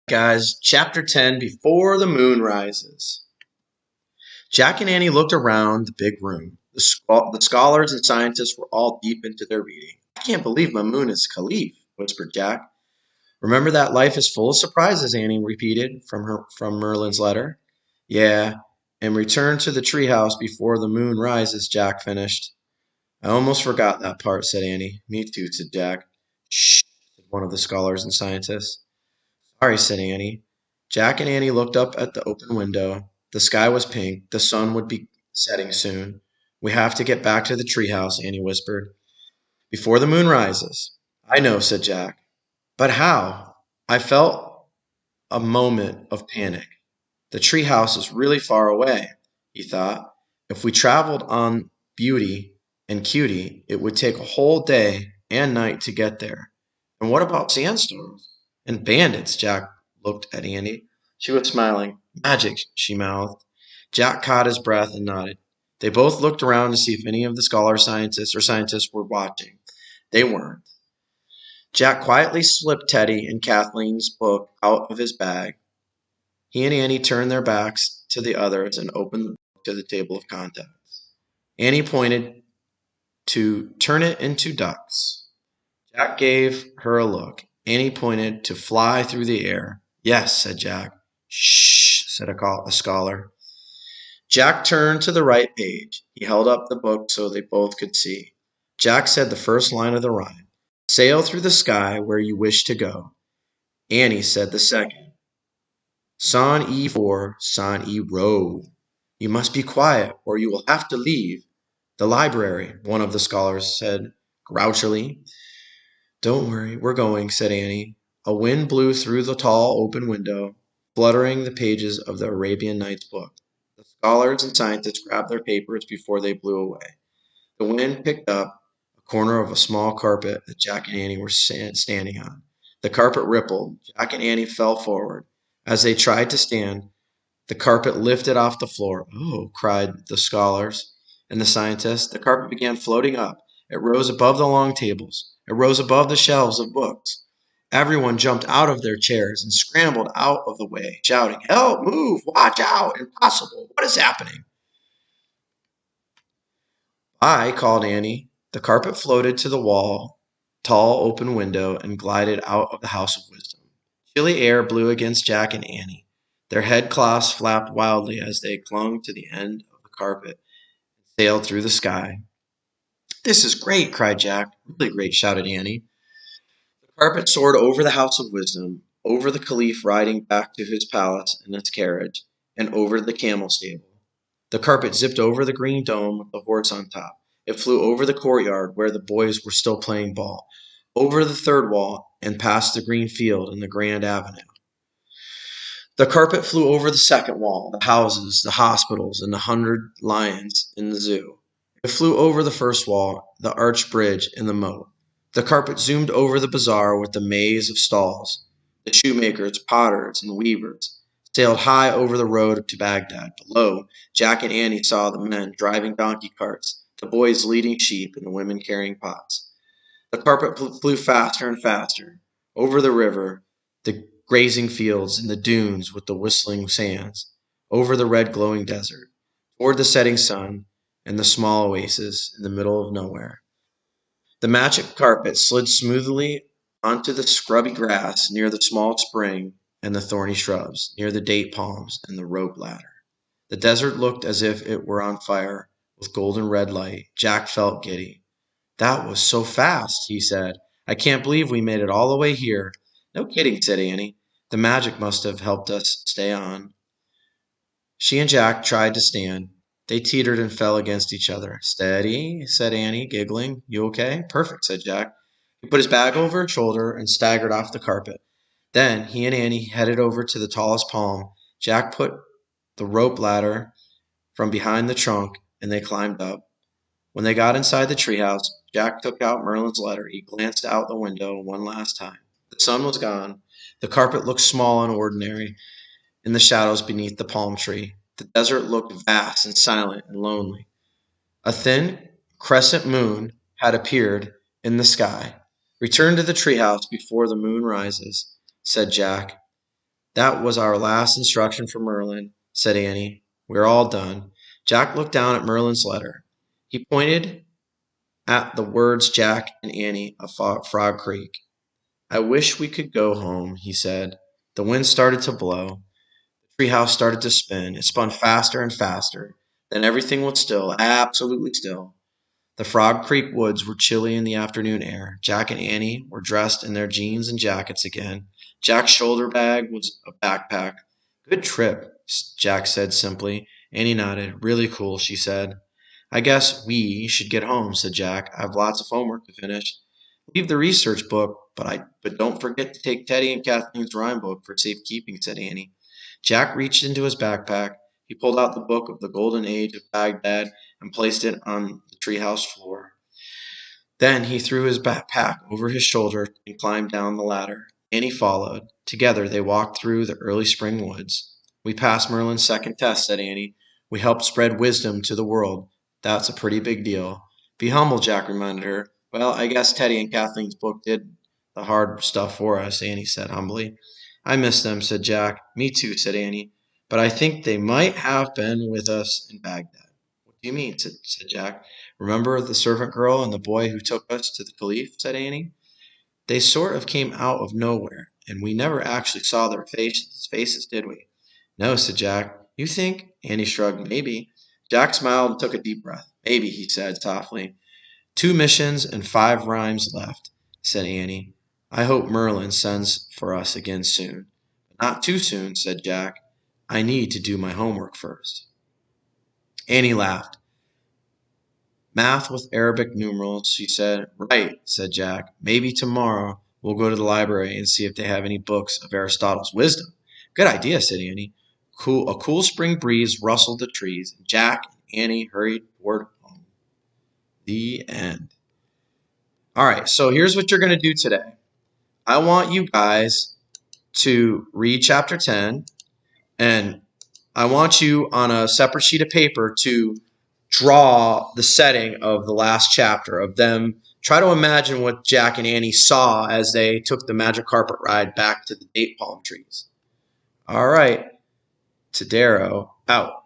Guys, Chapter 10 Before the Moon Rises. Jack and Annie looked around the big room. The scholars and scientists were all deep into their reading. I can't believe my moon is Khalif, whispered Jack. Remember that life is full of surprises, Annie repeated from Merlin's letter. Yeah, and return to the treehouse before the moon rises, Jack finished. I almost forgot that part, said Annie. Me too, said Jack. Shh, said one of the scholars and scientists. Sorry, said Annie. Jack and Annie looked up at the open window. The sky was pink. The sun would be setting soon. We have to get back to the treehouse, Annie whispered. Before the moon rises. I know, said Jack. But how? I felt a moment of panic. The treehouse is really far away, he thought. If we traveled on Beauty and Cutie, it would take a whole day and night to get there. And what about sandstorms? And bandits, Jack looked at Andy. She was smiling. Magic, she mouthed. Jack caught his breath and nodded. They both looked around to see if any of the scholar scientists were watching. They weren't. Jack quietly slipped Teddy and Kathleen's book out of his bag. He and Annie turned their backs to the others and opened the book to the table of contents. Annie pointed to turn it into ducks. Jack gave her a look. Annie pointed to fly through the air. Yes, said Jack. Shh, said a scholar. Jack turned to the right page. He held up the book so they both could see. Jack said the first line of the rhyme. Sail through the sky where you wish to go. Annie said the second. Son e for, son e row. You must be quiet or you will have to leave. The library, one of the scholars said grouchily. Don't worry, we're going, said Annie. A wind blew through the tall open window, fluttering the pages of the Arabian Nights book. The scholars and scientists grabbed their papers before they blew away. The wind picked up a corner of a small carpet that Jack and Annie were standing on. The carpet rippled. Jack and Annie fell forward. As they tried to stand, the carpet lifted off the floor. Oh, cried the scholars and the scientists. The carpet began floating up. It rose above the long tables. It rose above the shelves of books. Everyone jumped out of their chairs and scrambled out of the way, shouting, Help, move, watch out, impossible, what is happening? I called Annie. The carpet floated to the wall, tall open window, and glided out of the House of Wisdom. Chilly air blew against Jack and Annie. Their headcloths flapped wildly as they clung to the end of the carpet and sailed through the sky. This is great, cried Jack. Really great, shouted Annie. The carpet soared over the House of Wisdom, over the Caliph riding back to his palace in his carriage, and over the camel stable. The carpet zipped over the green dome with the horse on top. It flew over the courtyard where the boys were still playing ball, over the third wall, and past the green field and the grand avenue. The carpet flew over the second wall, the houses, the hospitals, and the 100 lions in the zoo. It flew over the first wall, the arched bridge, and the moat. The carpet zoomed over the bazaar with the maze of stalls. The shoemakers, potters, and weavers sailed high over the road to Baghdad. Below, Jack and Annie saw the men driving donkey carts, the boys leading sheep, and the women carrying pots. The carpet flew faster and faster, over the river, the grazing fields, and the dunes with the whistling sands, over the red glowing desert, toward the setting sun and the small oasis in the middle of nowhere. The magic carpet slid smoothly onto the scrubby grass near the small spring and the thorny shrubs, near the date palms and the rope ladder. The desert looked as if it were on fire with golden red light. Jack felt giddy. That was so fast, he said. I can't believe we made it all the way here. No kidding, said Annie. The magic must have helped us stay on. She and Jack tried to stand. They teetered and fell against each other. Steady, said Annie, giggling. You okay? Perfect, said Jack. He put his bag over his shoulder and staggered off the carpet. Then he and Annie headed over to the tallest palm. Jack put the rope ladder from behind the trunk, and they climbed up. When they got inside the treehouse, Jack took out Merlin's letter. He glanced out the window one last time. The sun was gone. The carpet looked small and ordinary in the shadows beneath the palm tree. The desert looked vast and silent and lonely. A thin crescent moon had appeared in the sky. Return to the treehouse before the moon rises, said Jack. That was our last instruction from Merlin, said Annie. We're all done. Jack looked down at Merlin's letter. He pointed at the words Jack and Annie of Frog Creek. I wish we could go home, he said. The wind started to blow. The treehouse started to spin. It spun faster and faster. Then everything was still, absolutely still. The Frog Creek woods were chilly in the afternoon air. Jack and Annie were dressed in their jeans and jackets again. Jack's shoulder bag was a backpack. Good trip, Jack said simply. Annie nodded. Really cool, she said. I guess we should get home, said Jack. I have lots of homework to finish. Leave the research book, but don't forget to take Teddy and Kathleen's rhyme book for safekeeping, said Annie. Jack reached into his backpack. He pulled out the book of the golden age of Baghdad and placed it on the treehouse floor. Then he threw his backpack over his shoulder and climbed down the ladder. Annie followed. Together they walked through the early spring woods. We passed Merlin's second test, said Annie. We helped spread wisdom to the world. That's a pretty big deal. Be humble, Jack reminded her. Well, I guess Teddy and Kathleen's book did the hard stuff for us, Annie said humbly. I miss them, said Jack. Me too, said Annie. But I think they might have been with us in Baghdad. What do you mean? said Jack. Remember the servant girl and the boy who took us to the Caliph, said Annie. They sort of came out of nowhere, and we never actually saw their faces, did we? No, said Jack. You think? Annie shrugged. Maybe. Jack smiled and took a deep breath. Maybe, he said softly. 2 missions and 5 rhymes left, said Annie. I hope Merlin sends for us again soon. Not too soon, said Jack. I need to do my homework first. Annie laughed. Math with Arabic numerals, she said. Right, said Jack. Maybe tomorrow we'll go to the library and see if they have any books of Aristotle's wisdom. Good idea, said Annie. A cool spring breeze rustled the trees, and Jack and Annie hurried toward home. The end. All right, so here's what you're going to do today. I want you guys to read chapter 10, and I want you on a separate sheet of paper to draw the setting of the last chapter of them. Try to imagine what Jack and Annie saw as they took the magic carpet ride back to the date palm trees. All right, Tadero out.